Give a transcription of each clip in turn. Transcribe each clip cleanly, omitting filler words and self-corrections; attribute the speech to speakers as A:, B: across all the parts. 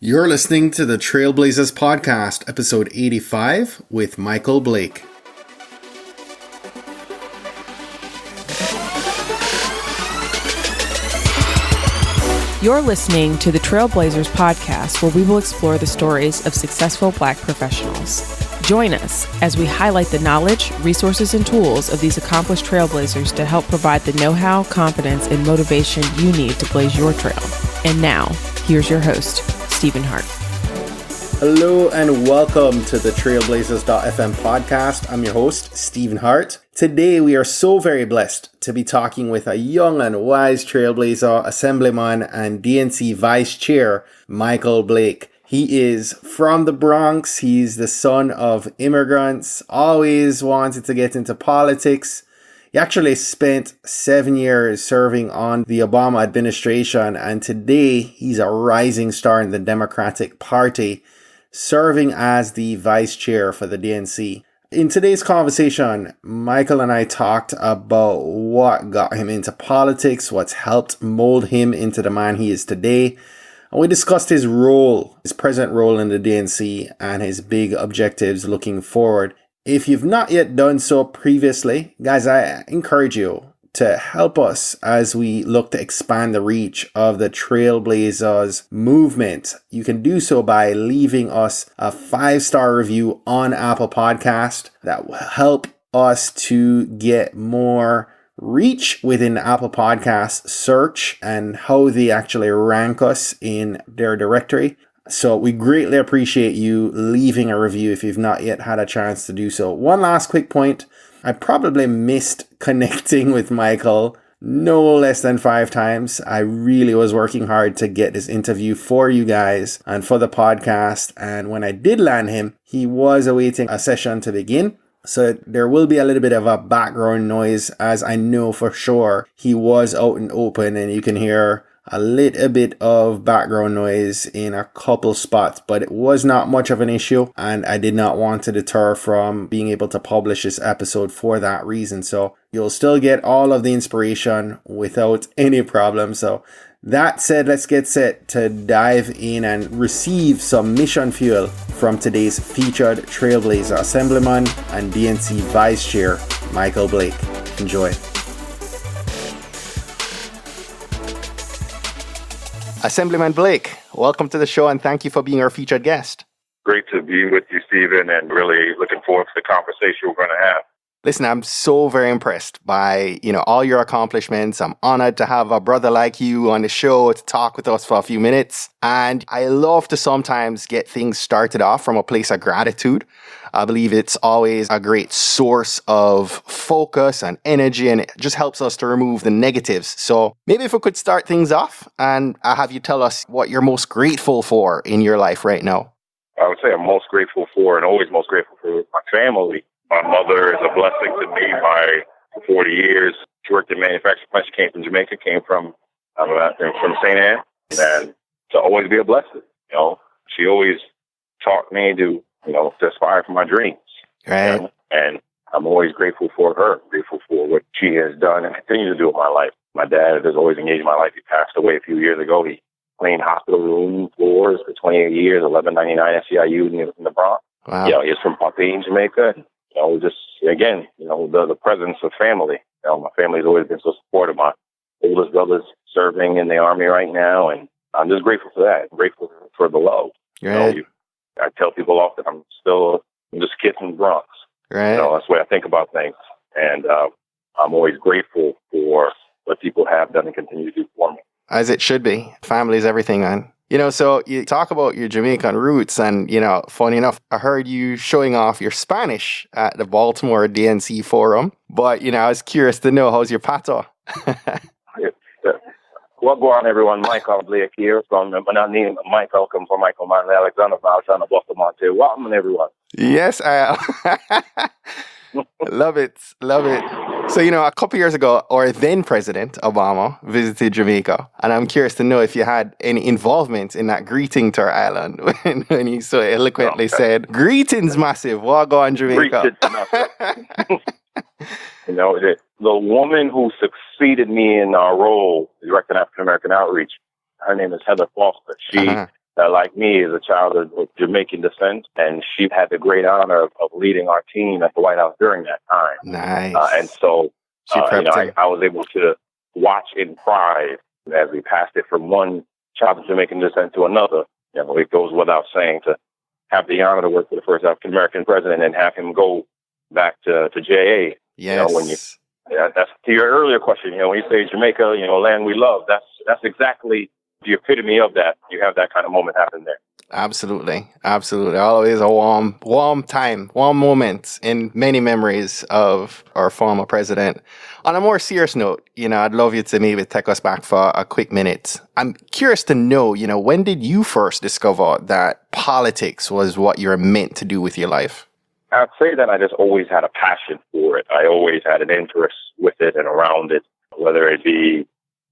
A: You're listening to the Trailblazers Podcast, episode 85, with Michael Blake.
B: You're listening to the Trailblazers Podcast, where we will explore the stories of successful Black professionals. Join us as we highlight the knowledge, resources, and tools of these accomplished trailblazers to help provide the know-how, confidence, and motivation you need to blaze your trail. And now, here's your host, Stephen Hart.
A: Hello and welcome to the Trailblazers.fm podcast. I'm your host, Stephen Hart. Today we are so very blessed to be talking with a young and wise trailblazer, assemblyman, and DNC vice chair, Michael Blake. He is from the Bronx. He's the son of immigrants, always wanted to get into politics. He actually spent 7 years serving on the Obama administration, and today he's a rising star in the Democratic Party, serving as the vice chair for the DNC. In today's conversation, Michael and I talked about what got him into politics, what's helped mold him into the man he is today, and we discussed his present role in the DNC, and his big objectives looking forward. If you've not yet done so previously, guys, I encourage you to help us as we look to expand the reach of the Trailblazers movement. You can do so by leaving us a 5-star review on Apple Podcast. That will help us to get more reach within the Apple Podcast search and how they actually rank us in their directory. So we greatly appreciate you leaving a review if you've not yet had a chance to do so. One last quick point. I probably missed connecting with Michael no less than 5 times. I really was working hard to get this interview for you guys and for the podcast. And when I did land him, he was awaiting a session to begin. So there will be a little bit of a background noise, as I know for sure he was out and open, and you can hear a little bit of background noise in a couple spots, but it was not much of an issue, and I did not want to deter from being able to publish this episode for that reason. So you'll still get all of the inspiration without any problem. So that said, let's get set to dive in and receive some mission fuel from today's featured Trailblazer assemblyman and DNC vice chair, Michael Blake. Enjoy. Assemblyman Blake, welcome to the show, and thank you for being our featured guest.
C: Great to be with you, Stephen, and really looking forward to the conversation we're going to have.
A: Listen, I'm so very impressed by, all your accomplishments. I'm honored to have a brother like you on the show to talk with us for a few minutes. And I love to sometimes get things started off from a place of gratitude. I believe it's always a great source of focus and energy, and it just helps us to remove the negatives. So maybe if we could start things off and I'll have you tell us what you're most grateful for in your life right now.
C: I would say I'm most grateful for, and always most grateful for, my family. My mother is a blessing to me for 40 years. She worked in manufacturing. She came from Jamaica, from St. Anne, and to always be a blessing. She always taught me to aspire for my dreams.
A: Right.
C: And I'm always grateful for her, grateful for what she has done and continues to do in my life. My dad has always engaged in my life. He passed away a few years ago. He cleaned hospital room floors for 28 years, $11.99 SEIU in the Bronx.
A: Wow.
C: He's from Pompey, Jamaica. The presence of family. My family's always been so supportive. My oldest brother's serving in the Army right now, and I'm just grateful for that. I'm grateful for the love.
A: Right.
C: I tell people often I'm just a kid from the Bronx.
A: Right.
C: That's the way I think about things. And I'm always grateful for what people have done and continue to do for me.
A: As it should be. Family is everything, man. So you talk about your Jamaican roots, and, funny enough, I heard you showing off your Spanish at the Baltimore DNC Forum. But, I was curious to know, how's your pato?
C: Well, go on, everyone. Michael Blake here from my name. Michael come from Michael Martin Alexander Valshana Bostamonte. Welcome, everyone.
A: Yes, love it. So, a couple years ago, our then President Obama visited Jamaica, and I'm curious to know if you had any involvement in that greeting to our island when he so eloquently said, "Greetings, massive. What go on, Jamaica?"
C: The woman who succeeded me in our role, directing African American outreach, her name is Heather Foster. She like me, is a child of Jamaican descent, and she had the great honor of leading our team at the White House during that time.
A: Nice.
C: And so,
A: She prepped him.
C: I was able to watch in pride as we passed it from one child of Jamaican descent to another. It goes without saying to have the honor to work for the first African American president and have him go back to JA.
A: Yes.
C: That's to your earlier question. When you say Jamaica, land we love. That's exactly the epitome of that. You have that kind of moment happen there.
A: Absolutely. Always a warm time, warm moment in many memories of our former president. On a more serious note, I'd love you to maybe take us back for a quick minute. I'm curious to know, when did you first discover that politics was what you're meant to do with your life?
C: I'd say that I just always had a passion for it. I always had an interest with it and around it, whether it be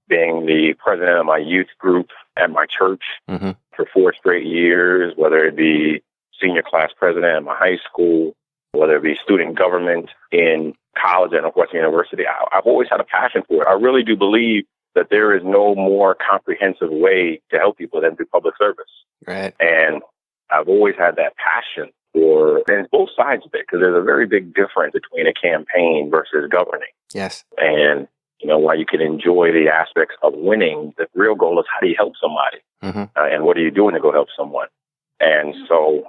C: being the president of my youth group at my church for 4 straight years, whether it be senior class president at my high school, whether it be student government in college and Northwestern University. I've always had a passion for it. I really do believe that there is no more comprehensive way to help people than through public service.
A: Right. And
C: I've always had that passion for, and it's both sides of it, because there's a very big difference between a campaign versus governing.
A: Yes.
C: And while you can enjoy the aspects of winning, the real goal is how do you help somebody? And what are you doing to go help someone? And so,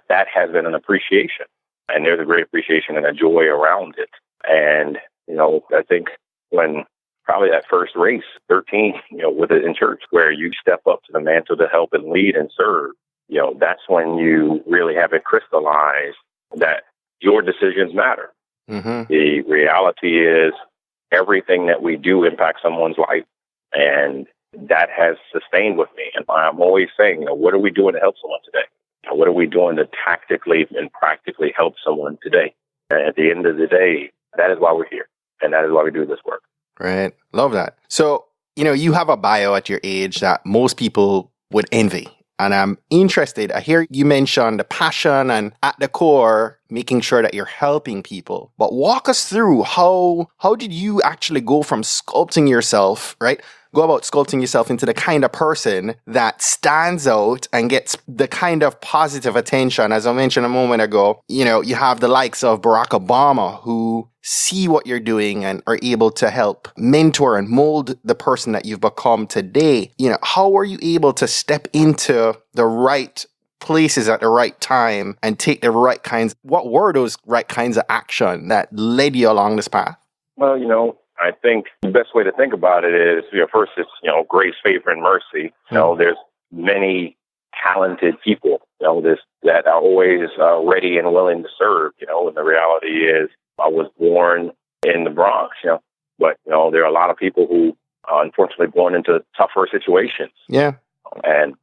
C: that has been an appreciation. And there's a great appreciation and a joy around it. And, I think when probably that first race, 13, with it in church, where you step up to the mantle to help and lead and serve, that's when you really have it crystallized that your decisions matter. The reality is, everything that we do impacts someone's life, and that has sustained with me. And I'm always saying, what are we doing to help someone today? What are we doing to tactically and practically help someone today? And at the end of the day, that is why we're here, and that is why we do this work.
A: Right. Love that. So, you have a bio at your age that most people would envy. And I'm interested, I hear you mention the passion and at the core, making sure that you're helping people. But walk us through how did you actually go from sculpting yourself, right? Go about sculpting yourself into the kind of person that stands out and gets the kind of positive attention. As I mentioned a moment ago, you have the likes of Barack Obama who see what you're doing and are able to help mentor and mold the person that you've become today. How were you able to step into the right places at the right time and take the right kinds? What were those right kinds of action that led you along this path?
C: Well, I think the best way to think about it is, first it's, grace, favor, and mercy. There's many talented people, that are always ready and willing to serve, and the reality is I was born in the Bronx, but, there are a lot of people who are unfortunately born into tougher situations.
A: Yeah.
C: And,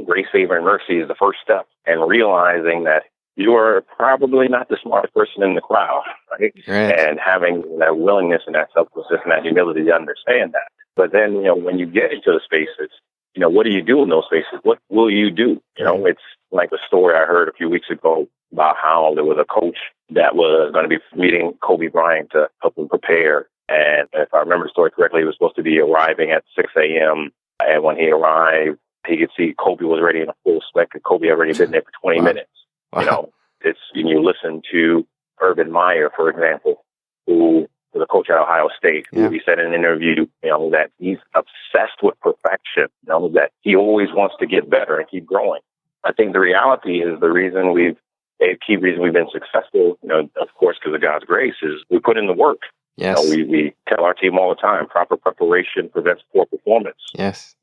C: grace, favor, and mercy is the first step, and realizing that you are probably not the smartest person in the crowd, right? And having that willingness and that selflessness and that humility to understand that. But then, when you get into the spaces, what do you do in those spaces? What will you do? It's like the story I heard a few weeks ago about how there was a coach that was going to be meeting Kobe Bryant to help him prepare. And if I remember the story correctly, he was supposed to be arriving at 6 a.m. And when he arrived, he could see Kobe was already in a full spec, and Kobe already been there for 20 minutes.
A: Wow.
C: It's, you listen to Urban Meyer, for example, who was a coach at Ohio State, who he said in an interview, that he's obsessed with perfection, that he always wants to get better and keep growing. I think the reality is a key reason we've been successful, of course, because of God's grace, is we put in the work.
A: Yes.
C: We tell our team all the time, proper preparation prevents poor performance.
A: Yes.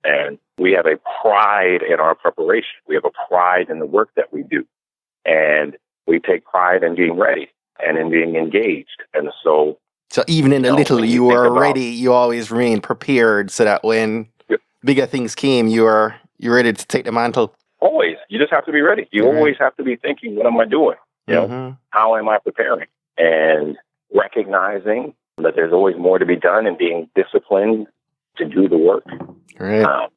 C: And we have a pride in our preparation. We have a pride in the work that we do. And we take pride in being ready and in being engaged. And so
A: even in the little you were ready, you always remain prepared so that when bigger things came, you're ready to take the mantle.
C: Always. You just have to be ready. You always have to be thinking, what am I doing? How am I preparing? And recognizing that there's always more to be done and being disciplined to do the work.
A: Right.
C: But,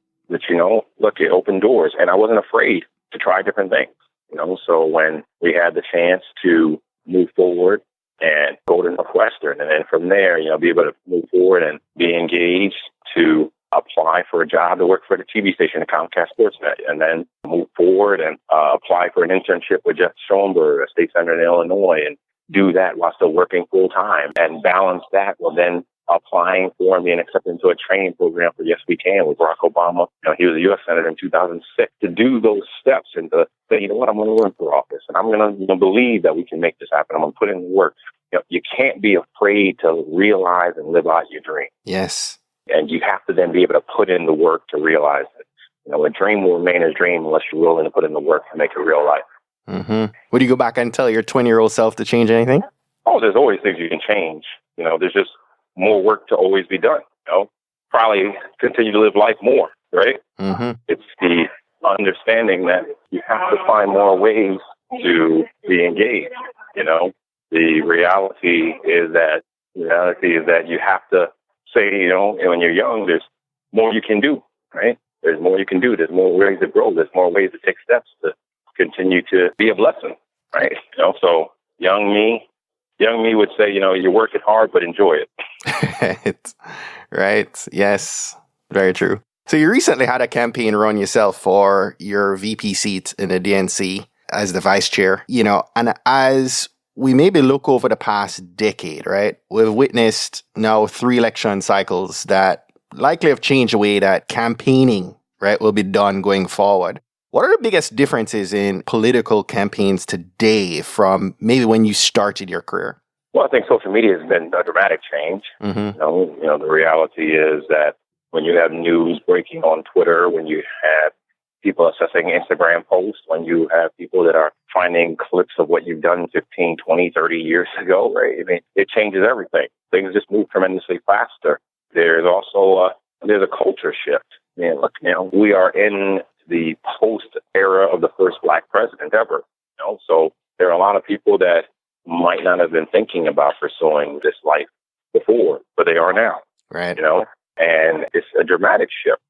C: look, it opened doors, and I wasn't afraid to try different things. So when we had the chance to move forward and go to Northwestern, and then from there, be able to move forward and be engaged to apply for a job to work for the TV station at Comcast Sportsnet, and then move forward and apply for an internship with Jeff Schoenberg, a state senator in Illinois, and do that while still working full time, and balance that with then applying for and being accepted into a training program for Yes We Can with Barack Obama. He was a U.S. Senator in 2006. To do those steps and to say, you know what, I'm going to run for office, and I'm going to believe that we can make this happen. I'm going to put in the work. You can't be afraid to realize and live out your dream.
A: Yes.
C: And you have to then be able to put in the work to realize it. A dream will remain a dream unless you're willing to put in the work to make it real life.
A: Mm-hmm. Would you go back and tell your 20-year-old self to change anything?
C: Oh, there's always things you can change. There's just more work to always be done. Probably continue to live life more, right?
A: Mm-hmm.
C: It's the understanding that you have to find more ways to be engaged. The reality is that you have to say, when you're young, there's more you can do, right? There's more you can do. There's more ways to grow. There's more ways to take steps to continue to be a blessing, right? So young me would say, you're working hard, but enjoy it.
A: Right. Yes. Very true. So you recently had a campaign run yourself for your VP seat in the DNC as the vice chair, and as we maybe look over the past decade, right? We've witnessed now 3 election cycles that likely have changed the way that campaigning, right, will be done going forward. What are the biggest differences in political campaigns today from maybe when you started your career?
C: Well, I think social media has been a dramatic change.
A: Mm-hmm.
C: The reality is that when you have news breaking on Twitter, when you have people assessing Instagram posts, when you have people that are finding clips of what you've done 15, 20, 30 years ago, right? It changes everything. Things just move tremendously faster. There's also there's a culture shift. We are in the post era of the first Black president ever. So there are a lot of people that might not have been thinking about pursuing this life before, but they are now.
A: Right.
C: And it's a dramatic shift.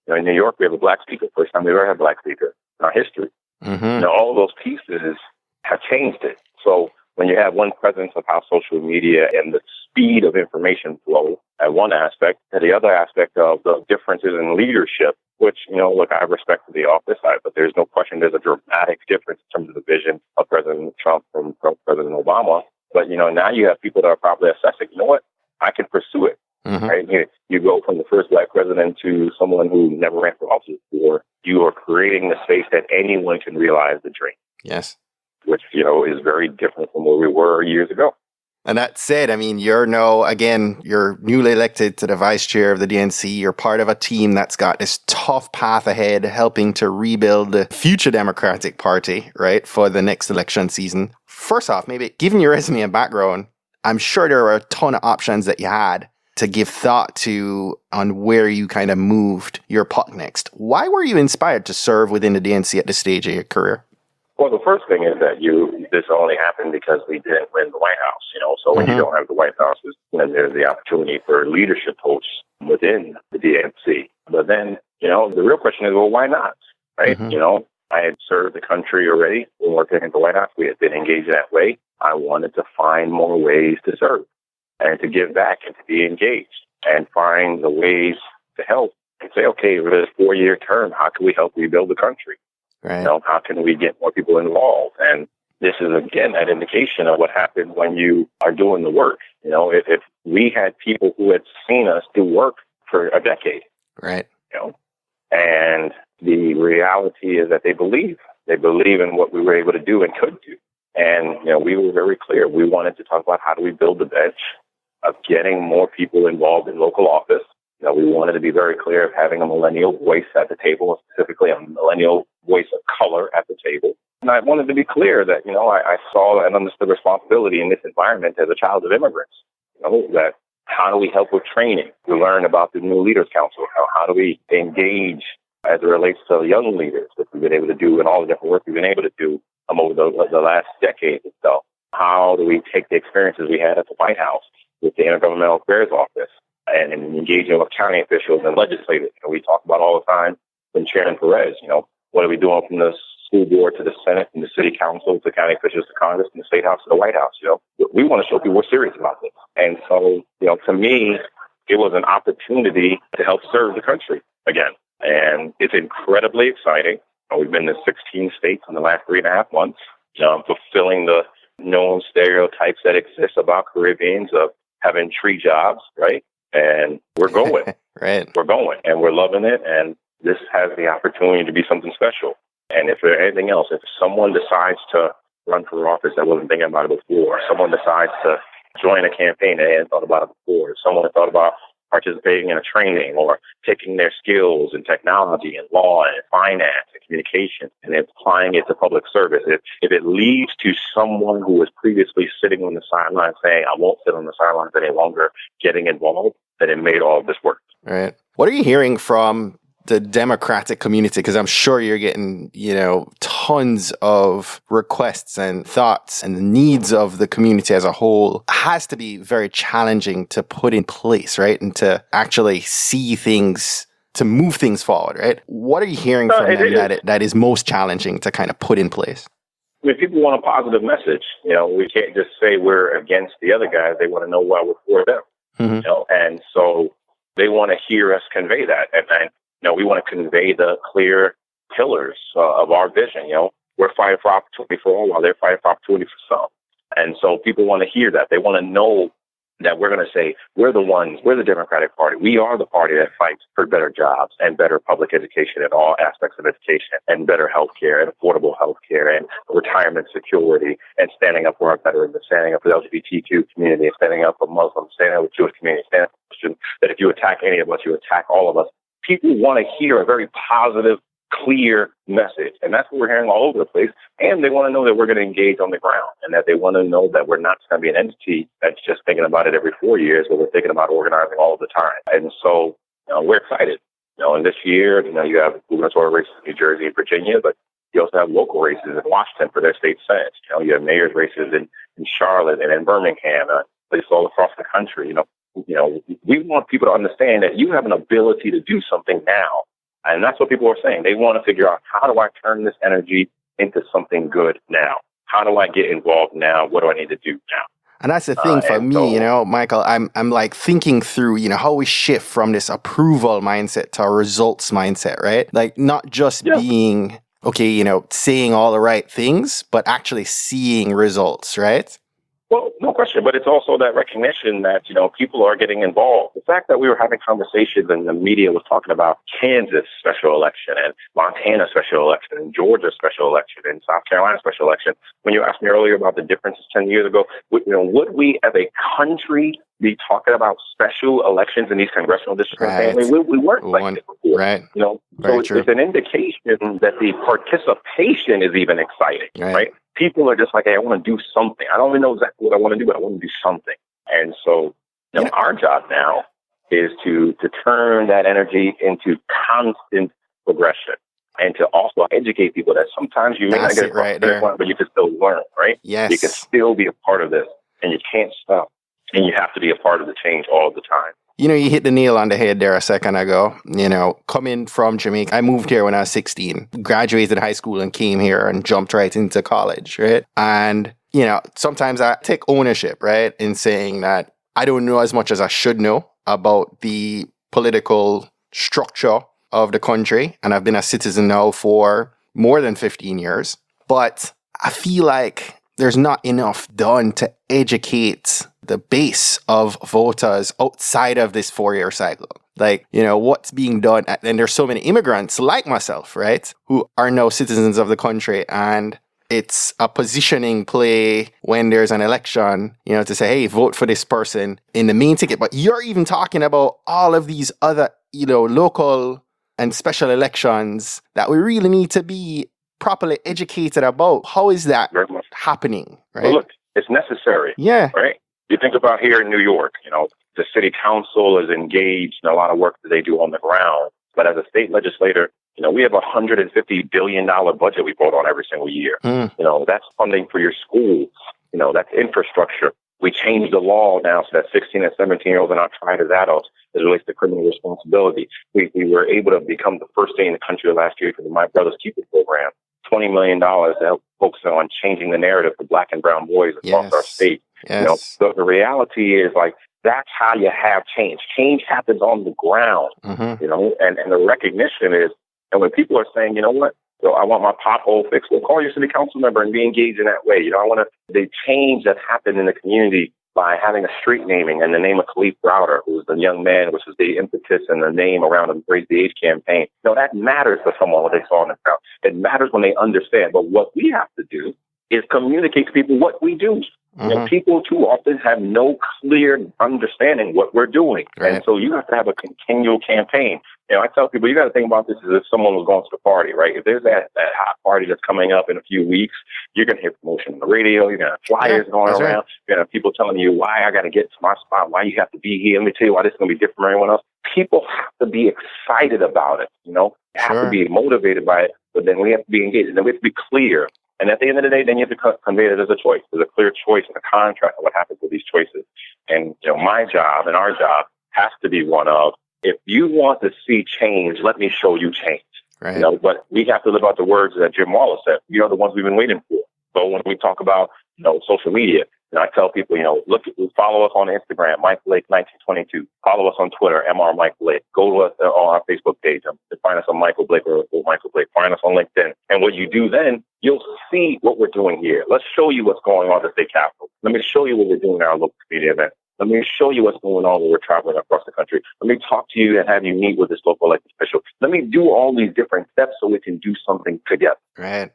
C: In New York, we have a Black speaker. First time we ever had a Black speaker in our history.
A: Mm-hmm.
C: All those pieces have changed it. So when you have one presence of how social media and the speed of information flow at one aspect, and the other aspect of the differences in leadership, which, I have respect for the office, but there's no question there's a dramatic difference in terms of the vision of President Trump from President Obama. But, now you have people that are probably assessing, what, I can pursue it. Mm-hmm. Right? You go from the first Black president to someone who never ran for office before. You are creating the space that anyone can realize the dream.
A: Yes.
C: Which, is very different from where we were years ago.
A: And that said, you're now, again, you're newly elected to the vice chair of the DNC. You're part of a team that's got this tough path ahead, helping to rebuild the future Democratic Party, right, for the next election season. First off, maybe given your resume and background, I'm sure there were a ton of options that you had to give thought to on where you kind of moved your puck next. Why were you inspired to serve within the DNC at this stage of your career?
C: Well, the first thing is that this only happened because we didn't win the White House, So when you don't have the White House, there's the opportunity for leadership posts within the DNC. But then, the real question is, well, why not? Right? Mm-hmm. I had served the country already when working at the White House. We had been engaged that way. I wanted to find more ways to serve and to give back and to be engaged and find the ways to help and say, okay, for this 4-year term, how can we help rebuild the country?
A: Right.
C: How can we get more people involved? And this is, again, that indication of what happens when you are doing the work. If we had people who had seen us do work for a decade,
A: right?
C: And the reality is that they believe in what we were able to do and could do. And, we were very clear. We wanted to talk about how do we build the bench of getting more people involved in local office. We wanted to be very clear of having a millennial voice at the table, specifically a millennial voice of color at the table. And I wanted to be clear that, I saw and understood responsibility in this environment as a child of immigrants, that how do we help with training? We learn about the New Leaders Council. How do we engage as it relates to young leaders that we've been able to do and all the different work we've been able to do over the last decade or so? How do we take the experiences we had at the White House with the Intergovernmental Affairs Office and engaging with county officials and legislators? We talk about all the time from Chairman Perez, what are we doing from the school board to the Senate, from the city council to county officials to Congress, from the State House to the White House? We want to show people we're serious about this. And so, to me, it was an opportunity to help serve the country again. And it's incredibly exciting. We've been to 16 states in the last 3.5 months, fulfilling the known stereotypes that exist about Caribbeans of having tree jobs, right? And we're going.
A: Right.
C: We're going, and we're loving it. And this has the opportunity to be something special. And if there's anything else, if someone decides to run for office that wasn't thinking about it before, someone decides to join a campaign that hadn't thought about it before, someone thought about participating in a training or taking their skills in technology and law and finance and communication and applying it to public service. If it leads to someone who was previously sitting on the sidelines saying, I won't sit on the sidelines any longer, getting involved, then it made all of this work.
A: Right. What are you hearing from the Democratic community? Because I'm sure you're getting, tons of requests and thoughts, and the needs of the community as a whole has to be very challenging to put in place, right? And to actually see things, to move things forward, right? What are you hearing from them that is most challenging to kind of put in place?
C: I mean, people want a positive message. We can't just say we're against the other guys. They want to know why we're for them.
A: Mm-hmm.
C: And so they want to hear us convey that. And we want to convey the clear pillars of our vision. We're fighting for opportunity for all while they're fighting for opportunity for some. And so people want to hear that. They want to know that we're going to say, we're the Democratic Party. We are the party that fights for better jobs and better public education in all aspects of education and better healthcare and affordable healthcare and retirement security and standing up for our veterans and standing up for the LGBTQ community and standing up for Muslims, standing up for the Jewish community, standing up for Christians, that if you attack any of us, you attack all of us. People want to hear a very positive, clear message. And that's what we're hearing all over the place. And they want to know that we're going to engage on the ground and that they want to know that we're not going to be an entity that's just thinking about it every 4 years, but we're thinking about organizing all the time. And so we're excited. And this year, you have gubernatorial races in New Jersey and Virginia, but you also have local races in Washington for their state senates. You have mayor's races in Charlotte and in Birmingham, places all across the country. We want people to understand that you have an ability to do something now. And that's what people are saying. They want to figure out, how do I turn this energy into something good now? How do I get involved now? What do I need to do now?
A: And that's the thing for me, Michael, I'm like thinking through, how we shift from this approval mindset to a results mindset, right? Like not just being, saying all the right things, but actually seeing results, right?
C: Well, no question, but it's also that recognition that, people are getting involved. The fact that we were having conversations and the media was talking about Kansas special election and Montana special election and Georgia special election and South Carolina special election. When you asked me earlier about the differences 10 years ago, would we as a country be talking about special elections in these congressional districts?
A: Right.
C: We weren't like this before.
A: Right.
C: So it's an indication that the participation is even exciting, right? People are just like, hey, I want to do something. I don't even know exactly what I want to do, but I want to do something. And so our job now is to turn that energy into constant progression and to also educate people that sometimes you may not get across the finish line, but you can still learn, right?
A: Yes.
C: You can still be a part of this, and you can't stop. And you have to be a part of the change all the time.
A: You hit the nail on the head there a second ago. Coming from Jamaica, I moved here when I was 16, graduated high school and came here and jumped right into college, right? And, sometimes I take ownership, right, in saying that I don't know as much as I should know about the political structure of the country. And I've been a citizen now for more than 15 years. But I feel like there's not enough done to educate the base of voters outside of this 4-year cycle. Like, what's being done. And there's so many immigrants like myself, right, who are now citizens of the country. And it's a positioning play when there's an election, to say, hey, vote for this person in the main ticket. But you're even talking about all of these other, local and special elections that we really need to be properly educated about. How is that happening, right?
C: Well, look, it's necessary.
A: Yeah.
C: Right? You think about here in New York, the city council is engaged in a lot of work that they do on the ground. But as a state legislator, we have $150 billion budget we vote on every single year. That's funding for your schools. That's infrastructure. We changed the law now so that 16 and 17-year-olds are not tried as adults as it relates to criminal responsibility. We were able to become the first state in the country last year for the My Brother's Keeper program. $20 million to help focus on changing the narrative for Black and brown boys across our state.
A: Yes.
C: The reality is, like, That's how you have change. Change happens on the ground, you know, and the recognition is, and when people are saying, you know what, so I want my pothole fixed, well, call your city council member and be engaged in that way. You know, I want the change that happened in the community by having a street naming and the name of Khalif Browder, who was the young man, which was the impetus and the name around the Raise the Age campaign. No, that matters for someone what they saw in the crowd. It matters when they understand. But what we have to do is communicate to people what we do. You know, people too often have no clear understanding what we're doing. Right. And so you have to have a continual campaign. You know, I tell people, you got to think about this as if someone was going to the party, right? If there's that hot party that's coming up in a few weeks, you're going to hear promotion on the radio. You're going to have flyers going around. Right. You're going to have people telling you why I got to get to my spot, why you have to be here. Let me tell you why this is going to be different from everyone else. People have to be excited about it, you know? They have to be motivated by it, but then we have to be engaged. And then we have to be clear. And at the end of the day, then you have to convey that there's a choice. There's a clear choice and a contract of what happens with these choices. And, you know, my job and our job has to be one of, if you want to see change, let me show you change. Right. You know, but we have to live out the words that Jim Wallace said. You are the ones we've been waiting for. So when we talk about, you know, social media, you know, I tell people, you know, follow us on Instagram, Mike Blake 1922. Follow us on Twitter, Mr. Mike Blake. Go to us on our Facebook page. Find us on Michael Blake or Michael Blake. Find us on LinkedIn. And what you do then, you'll see what we're doing here. Let's show you what's going on at the state capitol. Let me show you what we're doing in our local community event. Let me show you what's going on when we're traveling across the country. Let me talk to you and have you meet with this local elected official. Let me do all these different steps so we can do something together.
A: Right.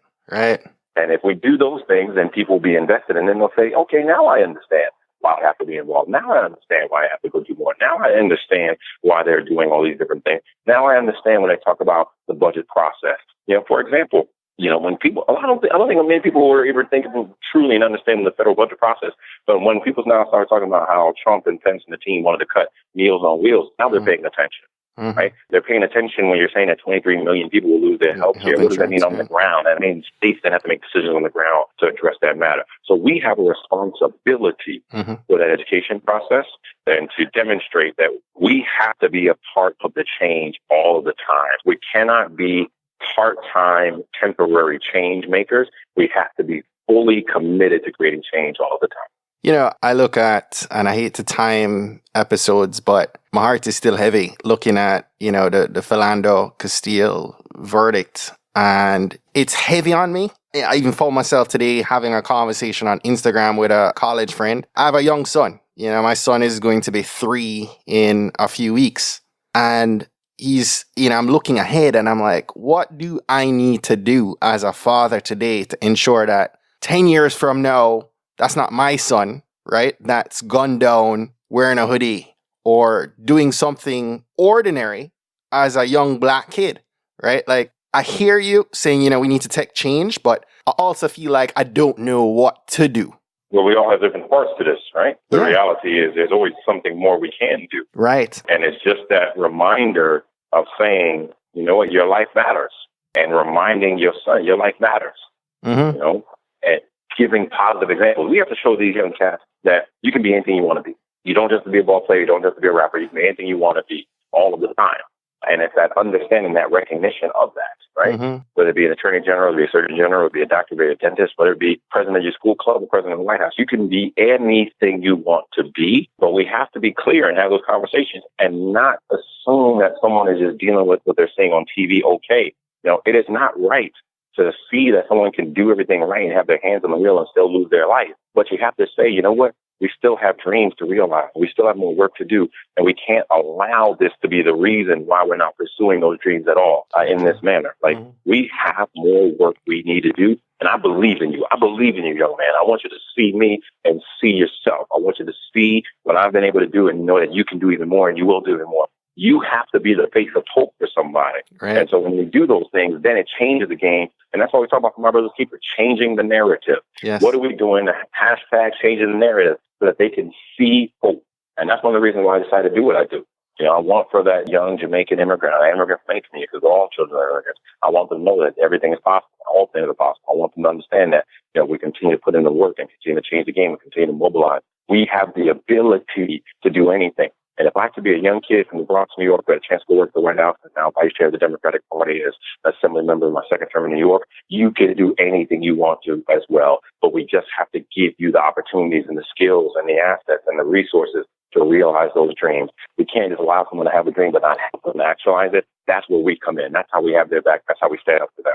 C: And if we do those things, then people will be invested. And then they'll say, okay, now I understand why I have to be involved. Now I understand why I have to go do more. Now I understand why they're doing all these different things. Now I understand when they talk about the budget process. You know, for example, you know, when people, I don't think many people were ever thinking truly and understanding the federal budget process. But when people now start talking about how Trump and Pence and the team wanted to cut Meals on Wheels, now they're paying attention. Right? They're paying attention when you're saying that 23 million people will lose their health care. What does that mean on the ground? That means states then have to make decisions on the ground to address that matter. So we have a responsibility for that education process and to demonstrate that we have to be a part of the change all of the time. We cannot be part-time, temporary change makers. We have to be fully committed to creating change all of the time.
A: You know, I look at, and I hate to time episodes, but my heart is still heavy looking at, you know, the Philando Castile verdict. And it's heavy on me. I even found myself today having a conversation on Instagram with a college friend. I have a young son. You know, my son is going to be 3 in a few weeks. And he's, you know, I'm looking ahead and I'm like, what do I need to do as a father today to ensure that 10 years from now, that's not my son, right? That's gunned down, wearing a hoodie, or doing something ordinary as a young black kid, right? Like, I hear you saying, you know, we need to take change, but I also feel like I don't know what to do.
C: Well, we all have different parts to this, right? The reality is there's always something more we can do.
A: Right.
C: And it's just that reminder of saying, you know what, your life matters. And reminding your son, your life matters. You know, and giving positive examples. We have to show these young cats that you can be anything you want to be. You don't just have to be a ball player. You don't just have to be a rapper. You can be anything you want to be all of the time. And it's that understanding, that recognition of that, right? Whether it be an attorney general, whether it be a surgeon general, whether it be a doctor, whether it be a dentist, whether it be president of your school club or president of the White House. You can be anything you want to be, but we have to be clear and have those conversations and not assume that someone is just dealing with what they're saying on TV. Okay. You know, it is not right to see that someone can do everything right and have their hands on the wheel and still lose their life. But you have to say, you know what? We still have dreams to realize. We still have more work to do. And we can't allow this to be the reason why we're not pursuing those dreams at all in this manner. Like, we have more work we need to do. And I believe in you. I believe in you, young man. I want you to see me and see yourself. I want you to see what I've been able to do and know that you can do even more and you will do even more. You have to be the face of hope for somebody. Right. And so when you do those things, then it changes the game. And that's why we talk about from My Brother's Keeper, changing the narrative. Yes. What are we doing? The hashtag changing the narrative so that they can see hope. And that's one of the reasons why I decided to do what I do. You know, I want for that young Jamaican immigrant, an immigrant from Haiti, because all children are immigrants. I want them to know that everything is possible. All things are possible. I want them to understand that, you know, we continue to put in the work and continue to change the game and continue to mobilize. We have the ability to do anything. And if I could be a young kid from the Bronx, New York, who had a chance to work for the White House, and now vice chair of the Democratic Party as assembly member in my second term in New York, you can do anything you want to as well. But we just have to give you the opportunities and the skills and the assets and the resources to realize those dreams. We can't just allow someone to have a dream but not help them actualize it. That's where we come in. That's how we have their back. That's how we stand up for them.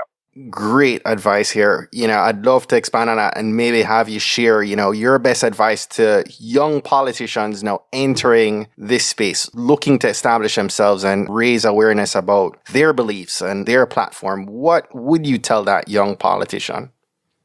A: Great advice here. I'd love to expand on that and maybe have you share, your best advice to young politicians now entering this space, looking to establish themselves and raise awareness about their beliefs and their platform. What would you tell that young politician?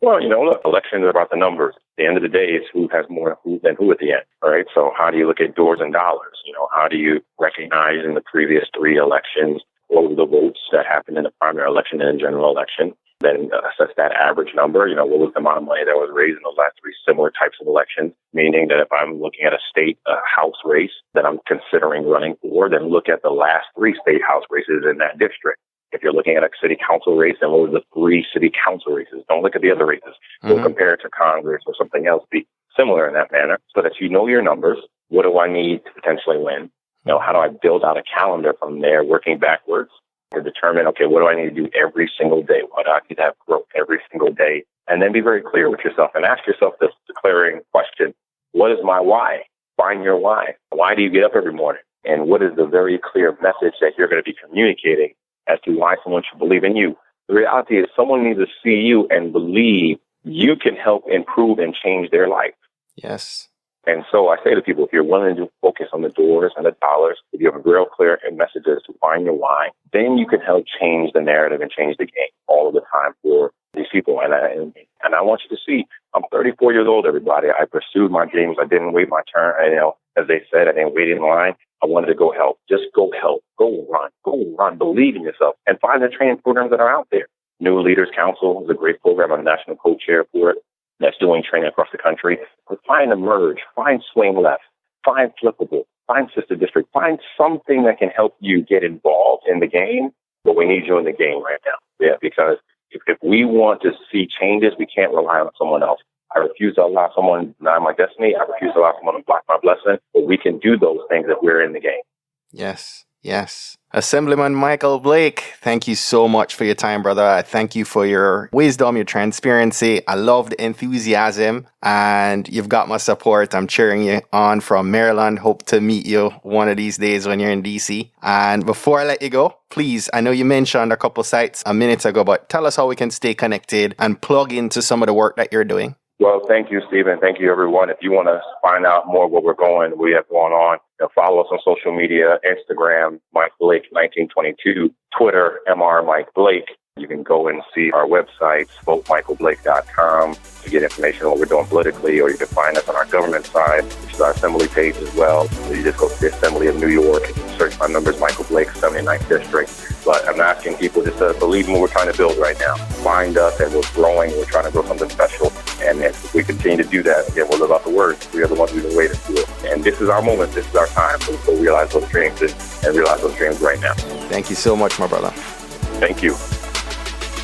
C: Well, look, elections are about the numbers. At the end of the day, it's who has more who than who at the end, all right? So how do you look at doors and dollars? How do you recognize in the previous 3 elections what were the votes that happened in the primary election and the general election? Then assess that average number. What was the amount of money that was raised in those last 3 similar types of elections? Meaning that if I'm looking at a state house race that I'm considering running for, then look at the last 3 state house races in that district. If you're looking at a city council race, then what was the 3 city council races? Don't look at the other races. Go compare it to Congress or something else. Be similar in that manner so that you know your numbers. What do I need to potentially win? How do I build out a calendar from there, working backwards to determine, okay, what do I need to do every single day? What do I need to have growth every single day? And then be very clear with yourself and ask yourself this declaring question. What is my why? Find your why. Why do you get up every morning? And what is the very clear message that you're going to be communicating as to why someone should believe in you? The reality is someone needs to see you and believe you can help improve and change their life.
A: Yes.
C: And so I say to people, if you're willing to focus on the doors and the dollars, if you have a real clear messages to find your why, then you can help change the narrative and change the game all of the time for these people. And I want you to see, I'm 34 years old, everybody. I pursued my dreams. I didn't wait my turn. As they said, I didn't wait in line. I wanted to go help. Just go help. Go run. Believe in yourself and find the training programs that are out there. New Leaders Council is a great program. I'm the national co-chair for it. That's doing training across the country. But find Emerge, find Swing Left, find Flippable, find Sister District, find something that can help you get involved in the game. But we need you in the game right now. Yeah, because if we want to see changes, we can't rely on someone else. I refuse to allow someone to deny my destiny. I refuse to allow someone to block my blessing. But we can do those things if we're in the game.
A: Yes. Assemblyman Michael Blake, thank you so much for your time, brother. I thank you for your wisdom, your transparency. I love the enthusiasm, and you've got my support. I'm cheering you on from Maryland. Hope to meet you one of these days when you're in DC. And before I let you go, please, I know you mentioned a couple sites a minute ago, but tell us how we can stay connected and plug into some of the work that you're doing.
C: Well, thank you, Stephen. Thank you, everyone. If you want to find out more what we have going on, follow us on social media, Instagram, Mike Blake 1922, Twitter, Mr. Mike Blake. You can go and see our website, votemichaelblake.com, to get information on what we're doing politically, or you can find us on our government side, which is our assembly page as well. So you just go to the Assembly of New York, search my numbers, Michael Blake, 79th District. But I'm asking people just to believe in what we're trying to build right now. Find us, and we're growing. We're trying to grow something special. And if we continue to do that, again, we'll live out the words. We are the ones who've been waiting for it. And this is our moment. This is our time. So we'll realize those dreams and realize those dreams right now.
A: Thank you so much, my brother.
C: Thank you.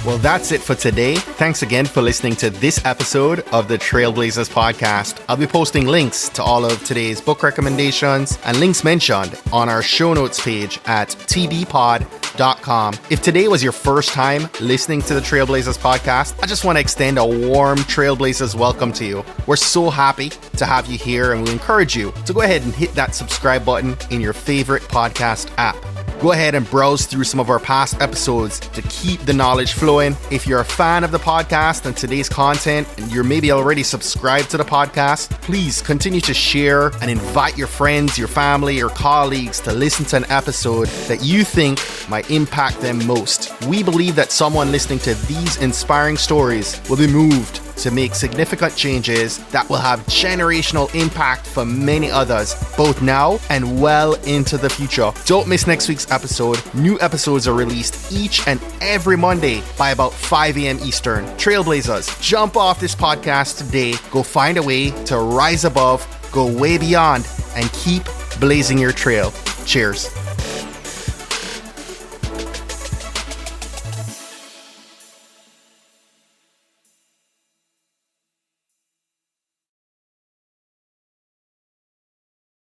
A: Well, that's it for today. Thanks again for listening to this episode of the Trailblazers podcast. I'll be posting links to all of today's book recommendations and links mentioned on our show notes page at tbpod.com. If today was your first time listening to the Trailblazers podcast, I just want to extend a warm Trailblazers welcome to you. We're so happy to have you here, and we encourage you to go ahead and hit that subscribe button in your favorite podcast app. Go ahead and browse through some of our past episodes to keep the knowledge flowing. If you're a fan of the podcast and today's content, and you're maybe already subscribed to the podcast, please continue to share and invite your friends, your family, your colleagues to listen to an episode that you think might impact them most. We believe that someone listening to these inspiring stories will be moved to make significant changes that will have generational impact for many others, both now and well into the future. Don't miss next week's episode. New episodes are released each and every Monday by about 5 a.m. Eastern. Trailblazers, jump off this podcast today. Go find a way to rise above, go way beyond, and keep blazing your trail. Cheers.